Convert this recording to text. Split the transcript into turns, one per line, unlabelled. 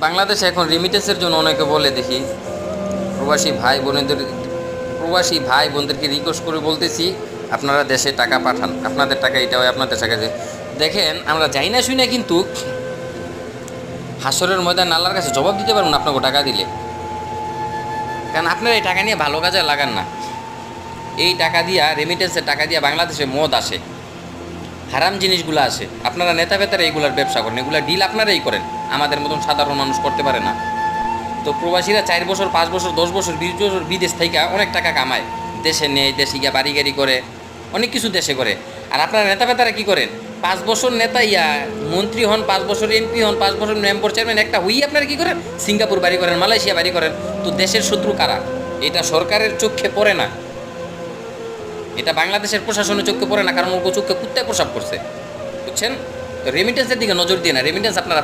বাংলাদেশে এখন রেমিটেন্সের জন্য অনেকে বলে দেখি, প্রবাসী ভাই বোনদেরকে রিকোয়েস্ট করে বলতেছি, আপনারা দেশে টাকা পাঠান, আপনাদের টাকা এটা হয় আপনাদের টাকা। দেখেন আমরা যাই না শুই না কিন্তু হাসরের ময়দান আল্লাহর কাছে জবাব দিতে পারবেন আপনাকে টাকা দিলে, কারণ আপনারা এই টাকা নিয়ে ভালো কাজে লাগান না। এই টাকা দিয়া, রেমিটেন্সের টাকা দিয়া বাংলাদেশে মদ আসে, হারাম জিনিসগুলো আসে, আপনারা নেতা বেতারা এইগুলার ব্যবসা করেন, এগুলা ডিল আপনারাই করেন, আমাদের মতন সাধারণ মানুষ করতে পারে না। তো প্রবাসীরা 4 বছর 5 বছর 10 বছর 20 বছর বিদেশ থেকে অনেক টাকা কামায়, দেশে নেয়, দেশে গিয়া বাড়ি গাড়ি করে, অনেক কিছু দেশে করে। আর আপনারা নেতা বেতারা কী করেন, 5 বছর নেতা মন্ত্রী হন, 5 বছর এমপি হন, 5 বছর মেম্বার চেয়ারম্যান একটা হই, আপনারা কী করেন, সিঙ্গাপুর বাড়ি করেন, মালয়েশিয়া বাড়ি করেন। তো দেশের শত্রু কারা? এটা সরকারের চোখে পড়ে না, এটা বাংলাদেশের প্রশাসনের চোখে পড়ে না, কারণ ওর চোখে কুত্তায় প্রসাব করছে, বুঝছেন? রেমিটেন্সের দিকে নজর দিয়ে না, রেমিটেন্স আপনারা